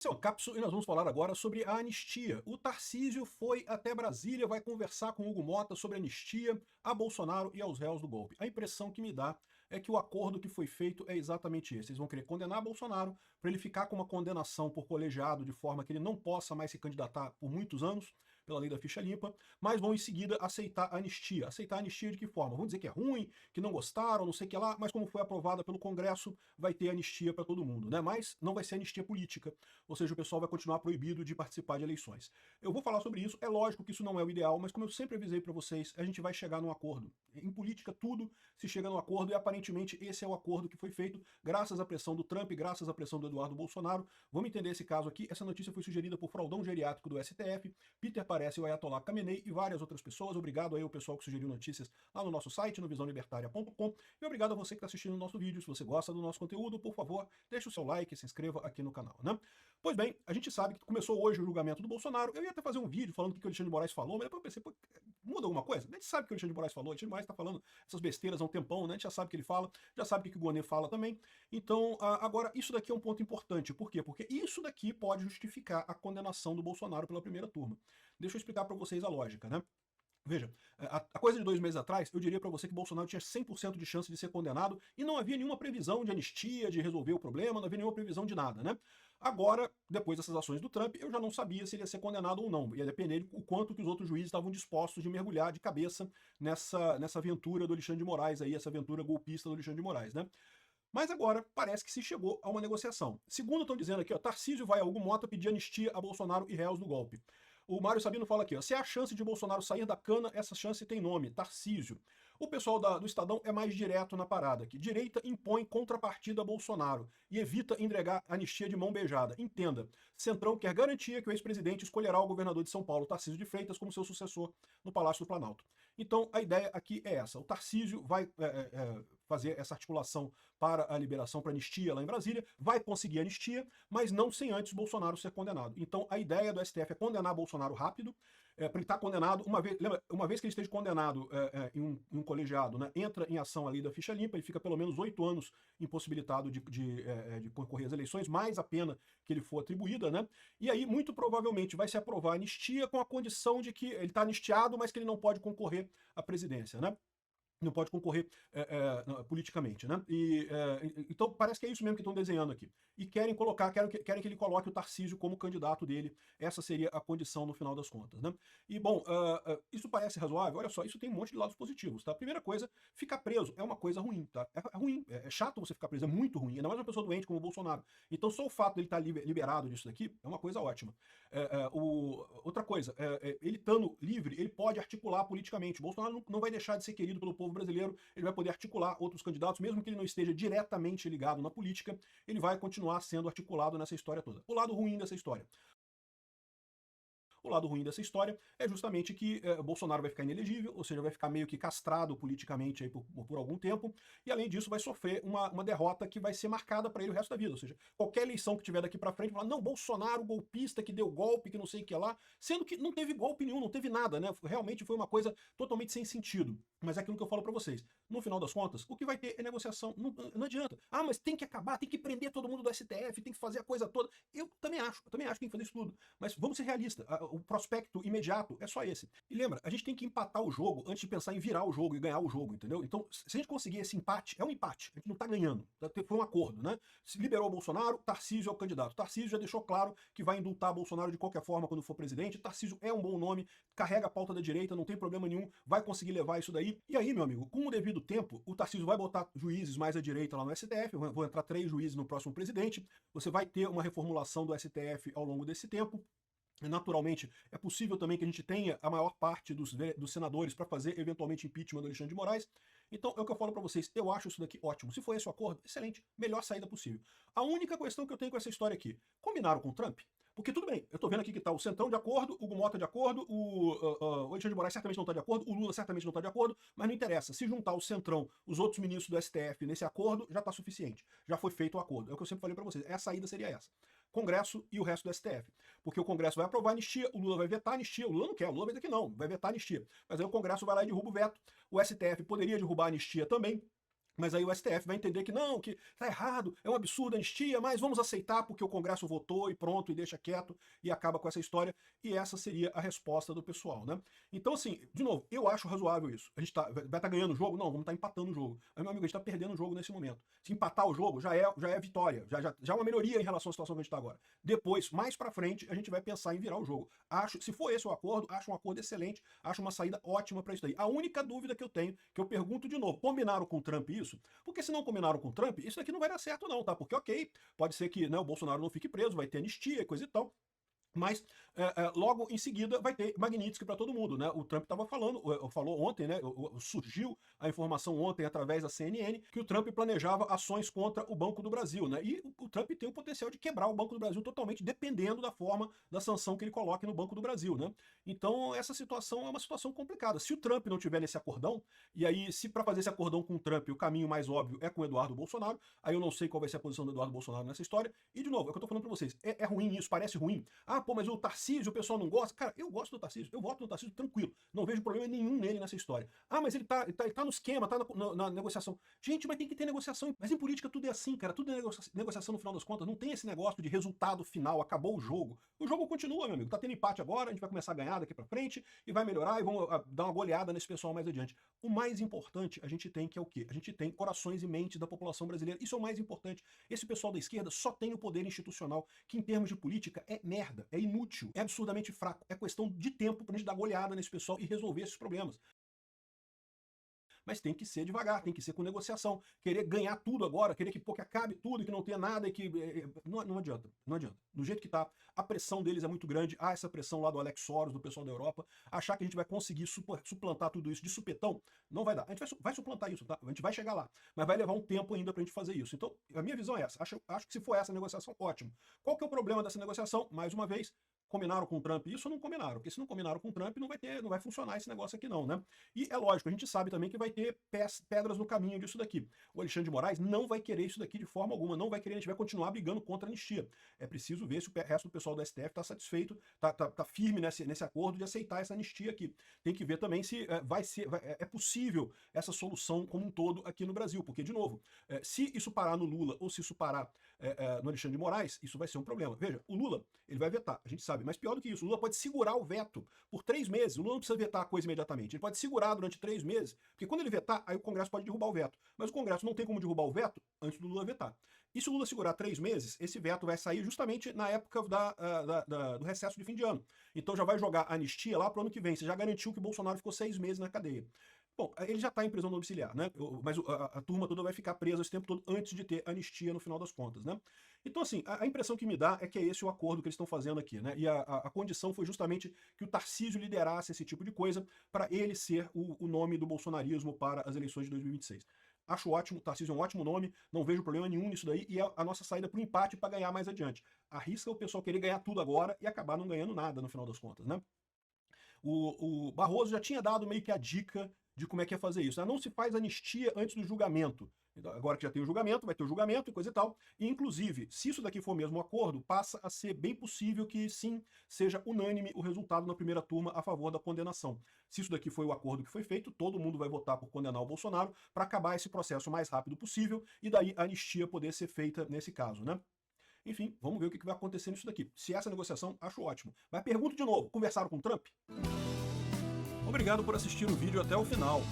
Esse é o Cápsula e nós vamos falar agora sobre a anistia. O Tarcísio foi até Brasília, vai conversar com Hugo Mota sobre anistia a Bolsonaro e aos réus do golpe. A impressão que me dá é que o acordo que foi feito é exatamente esse. Eles vão querer condenar Bolsonaro para ele ficar com uma condenação por colegiado de forma que ele não possa mais se candidatar por muitos anos, pela lei da ficha limpa, mas vão em seguida aceitar a anistia. Aceitar a anistia de que forma? Vão dizer que é ruim, que não gostaram, não sei o que lá, mas como foi aprovada pelo Congresso, vai ter anistia para todo mundo, né? Mas não vai ser anistia política, ou seja, o pessoal vai continuar proibido de participar de eleições. Eu vou falar sobre isso, é lógico que isso não é o ideal, mas como eu sempre avisei para vocês, a gente vai chegar num acordo. Em política, tudo se chega num acordo e aparentemente esse é o acordo que foi feito graças à pressão do Trump, graças à pressão do Eduardo Bolsonaro. Vamos entender esse caso aqui. Essa notícia foi sugerida por fraudão geriátrico do STF, Peter Parece e o Ayatollah Khamenei e várias outras pessoas. Obrigado aí ao pessoal que sugeriu notícias lá no nosso site, no visãolibertaria.com, e obrigado a você que está assistindo o nosso vídeo. Se você gosta do nosso conteúdo, por favor, deixe o seu like e se inscreva aqui no canal, né? Pois bem, a gente sabe que começou hoje o julgamento do Bolsonaro. Eu ia até fazer um vídeo falando o que o Alexandre de Moraes falou, mas depois eu pensei, pô, muda alguma coisa? A gente sabe o que o Alexandre de Moraes falou, o Alexandre de Moraes está falando essas besteiras há um tempão, né? A gente já sabe o que ele fala, já sabe o que o Gonê fala também. Então, agora, isso daqui é um ponto importante. Por quê? Porque isso daqui pode justificar a condenação do Bolsonaro pela primeira turma. Deixa eu explicar para vocês a lógica, né? Veja, a coisa de 2 meses atrás, eu diria para você que Bolsonaro tinha 100% de chance de ser condenado e não havia nenhuma previsão de anistia, de resolver o problema, não havia nenhuma previsão de nada, né? Agora, depois dessas ações do Trump, eu já não sabia se ele ia ser condenado ou não. Ia depender do quanto que os outros juízes estavam dispostos de mergulhar de cabeça nessa aventura do Alexandre de Moraes aí, essa aventura golpista do Alexandre de Moraes, né? Mas agora parece que se chegou a uma negociação. Segundo estão dizendo aqui, ó, Tarcísio vai a Hugo Mota pedir anistia a Bolsonaro e réus do golpe. O Mário Sabino fala aqui, ó, se há a chance de Bolsonaro sair da cana, essa chance tem nome, Tarcísio. O pessoal do Estadão é mais direto na parada aqui. Direita impõe contrapartida a Bolsonaro e evita entregar anistia de mão beijada. Entenda, Centrão quer garantia que o ex-presidente escolherá o governador de São Paulo, Tarcísio de Freitas, como seu sucessor no Palácio do Planalto. Então a ideia aqui é essa, o Tarcísio vai fazer essa articulação para a liberação, para anistia lá em Brasília, vai conseguir anistia, mas não sem antes Bolsonaro ser condenado. Então a ideia do STF é condenar Bolsonaro rápido, para ele estar condenado, uma vez que ele esteja condenado em um colegiado, né, entra em ação a lei da ficha limpa, ele fica pelo menos 8 anos impossibilitado de concorrer às eleições, mais a pena que ele for atribuída, né? E aí, muito provavelmente, vai se aprovar a anistia com a condição de que ele está anistiado, mas que ele não pode concorrer à presidência, né? Não pode concorrer politicamente, né? Então parece que é isso mesmo que estão desenhando aqui. E querem que ele coloque o Tarcísio como candidato dele. Essa seria a condição no final das contas, né? E bom, isso parece razoável? Olha só, isso tem um monte de lados positivos, tá? Primeira coisa, ficar preso é uma coisa ruim, tá? É ruim, é chato você ficar preso, é muito ruim, ainda mais uma pessoa doente como o Bolsonaro. Então só o fato dele estar liberado disso daqui é uma coisa ótima. Outra coisa, ele estando livre, ele pode articular politicamente. O Bolsonaro não vai deixar de ser querido pelo povo brasileiro, ele vai poder articular outros candidatos, mesmo que ele não esteja diretamente ligado na política, ele vai continuar sendo articulado nessa história toda. O lado ruim dessa história. O lado ruim dessa história é justamente que Bolsonaro vai ficar inelegível, ou seja, vai ficar meio que castrado politicamente aí por algum tempo, e além disso vai sofrer uma derrota que vai ser marcada para ele o resto da vida, ou seja, qualquer eleição que tiver daqui para frente, vai falar, não, Bolsonaro, golpista, que deu golpe, que não sei o que lá, sendo que não teve golpe nenhum, não teve nada, né? Realmente foi uma coisa totalmente sem sentido. Mas é aquilo que eu falo para vocês, no final das contas, o que vai ter é negociação, não adianta. Ah, mas tem que acabar, tem que prender todo mundo do STF, tem que fazer a coisa toda. Eu também acho que tem que fazer isso tudo. Mas vamos ser realistas, o prospecto imediato é só esse. E lembra, a gente tem que empatar o jogo antes de pensar em virar o jogo e ganhar o jogo, entendeu? Então, se a gente conseguir esse empate, é um empate, a gente não tá ganhando, foi um acordo, né? Se liberou o Bolsonaro, Tarcísio é o candidato. Tarcísio já deixou claro que vai indultar Bolsonaro de qualquer forma quando for presidente. Tarcísio é um bom nome, carrega a pauta da direita, não tem problema nenhum, vai conseguir levar isso daí. E aí, meu amigo, com o devido tempo, o Tarcísio vai botar juízes mais à direita lá no STF, vão entrar 3 juízes no próximo presidente, você vai ter uma reformulação do STF ao longo desse tempo. Naturalmente, é possível também que a gente tenha a maior parte dos senadores para fazer, eventualmente, impeachment do Alexandre de Moraes. Então, é o que eu falo para vocês, eu acho isso daqui ótimo. Se for esse o acordo, excelente, melhor saída possível. A única questão que eu tenho com essa história aqui, combinaram com o Trump? Porque tudo bem, eu tô vendo aqui que tá o Centrão de acordo, o Hugo Mota de acordo, o Alexandre de Moraes certamente não tá de acordo, o Lula certamente não tá de acordo, mas não interessa. Se juntar o Centrão, os outros ministros do STF nesse acordo, já tá suficiente. Já foi feito o acordo. É o que eu sempre falei para vocês. A saída seria essa. Congresso e o resto do STF. Porque o Congresso vai aprovar a anistia, o Lula vai vetar a anistia, o Lula não quer, o Lula vai dizer que não, vai vetar a anistia. Mas aí o Congresso vai lá e derruba o veto, o STF poderia derrubar a anistia também, Mas aí o STF vai entender que não, que tá errado, é um absurdo a anistia, mas vamos aceitar porque o Congresso votou e pronto, e deixa quieto, e acaba com essa história, e essa seria a resposta do pessoal, né? Então, assim, de novo, eu acho razoável isso. A gente vai estar ganhando o jogo? Não, vamos estar empatando o jogo. Aí, meu amigo, a gente está perdendo o jogo nesse momento. Se empatar o jogo, já é vitória, já é uma melhoria em relação à situação que a gente está agora. Depois, mais pra frente, a gente vai pensar em virar o jogo. Se for esse o acordo, acho um acordo excelente, acho uma saída ótima para isso daí. A única dúvida que eu tenho, que eu pergunto de novo, combinaram com o Trump isso? Porque se não combinaram com o Trump, isso daqui não vai dar certo não, tá? Porque ok, pode ser que, né, o Bolsonaro não fique preso, vai ter anistia e coisa e tal, mas logo em seguida vai ter Magnitsky para todo mundo, né? O Trump estava falou ontem, né? Surgiu a informação ontem através da CNN que o Trump planejava ações contra o Banco do Brasil, né? E o Trump tem o potencial de quebrar o Banco do Brasil totalmente, dependendo da forma da sanção que ele coloque no Banco do Brasil, né? Então essa situação é uma situação complicada. Se o Trump não tiver nesse acordão, e aí se para fazer esse acordão com o Trump o caminho mais óbvio é com o Eduardo Bolsonaro, aí eu não sei qual vai ser a posição do Eduardo Bolsonaro nessa história. E de novo, é o que eu tô falando para vocês, é ruim isso, parece ruim. Ah, pô, mas o Tarcísio, o pessoal não gosta. Cara, eu gosto do Tarcísio, eu voto no Tarcísio tranquilo. Não vejo problema nenhum nele nessa história. Ah, mas ele tá no esquema, tá na negociação. Gente, mas tem que ter negociação. Mas em política tudo é assim, cara. Tudo é negociação no final das contas. Não tem esse negócio de resultado final, acabou o jogo. O jogo continua, meu amigo. Tá tendo empate agora, a gente vai começar a ganhar daqui pra frente e vai melhorar e vamos dar uma goleada nesse pessoal mais adiante. O mais importante a gente tem que é o quê? A gente tem corações e mentes da população brasileira. Isso é o mais importante. Esse pessoal da esquerda só tem o poder institucional, que em termos de política é merda, é inútil, é absurdamente fraco. É questão de tempo pra gente dar goleada nesse pessoal e resolver esses problemas. Mas tem que ser devagar, tem que ser com negociação. Querer ganhar tudo agora, querer que acabe tudo, que não tenha nada e que... Não adianta, não adianta. Do jeito que tá, a pressão deles é muito grande, há essa pressão lá do Alex Soros, do pessoal da Europa, achar que a gente vai conseguir suplantar tudo isso de supetão, não vai dar. A gente vai suplantar isso, tá? A gente vai chegar lá, mas vai levar um tempo ainda pra gente fazer isso. Então, a minha visão é essa. Acho que se for essa negociação, ótimo. Qual que é o problema dessa negociação? Mais uma vez, combinaram com o Trump isso ou não combinaram? Porque se não combinaram com o Trump, não vai funcionar esse negócio aqui não, né? E é lógico, a gente sabe também que vai ter pedras no caminho disso daqui. O Alexandre de Moraes não vai querer isso daqui de forma alguma, não vai querer, a gente vai continuar brigando contra a anistia. É preciso ver se o resto do pessoal do STF está satisfeito, tá firme nesse acordo de aceitar essa anistia aqui. Tem que ver também se é possível essa solução como um todo aqui no Brasil, porque, de novo, se isso parar no Lula ou se isso parar no Alexandre de Moraes, isso vai ser um problema. Veja, o Lula, ele vai vetar, a gente sabe, mas pior do que isso, o Lula pode segurar o veto por 3 meses, o Lula não precisa vetar a coisa imediatamente, ele pode segurar durante 3 meses, porque quando ele vetar, aí o Congresso pode derrubar o veto, mas o Congresso não tem como derrubar o veto antes do Lula vetar. E se o Lula segurar 3 meses, esse veto vai sair justamente na época do recesso de fim de ano. Então já vai jogar a anistia lá pro ano que vem, você já garantiu que o Bolsonaro ficou 6 meses na cadeia. Bom, ele já está em prisão domiciliar, né? Mas a turma toda vai ficar presa esse tempo todo antes de ter anistia no final das contas, né? Então, assim, a impressão que me dá é que é esse o acordo que eles estão fazendo aqui, né? E a condição foi justamente que o Tarcísio liderasse esse tipo de coisa para ele ser o nome do bolsonarismo para as eleições de 2026. Acho ótimo, o Tarcísio é um ótimo nome, não vejo problema nenhum nisso daí, e é a nossa saída para o empate para ganhar mais adiante. Arrisca o pessoal querer ganhar tudo agora e acabar não ganhando nada no final das contas, né? O Barroso já tinha dado meio que a dica de como é que ia fazer isso. Não se faz anistia antes do julgamento. Então, agora que já tem o julgamento, vai ter o julgamento e coisa e tal. E, inclusive, se isso daqui for mesmo um acordo, passa a ser bem possível que, sim, seja unânime o resultado na primeira turma a favor da condenação. Se isso daqui foi o acordo que foi feito, todo mundo vai votar por condenar o Bolsonaro para acabar esse processo o mais rápido possível e daí a anistia poder ser feita nesse caso, né? Enfim, vamos ver o que vai acontecer nisso daqui. Se essa negociação, acho ótimo. Mas pergunto de novo, conversaram com o Trump? Obrigado por assistir o vídeo até o final.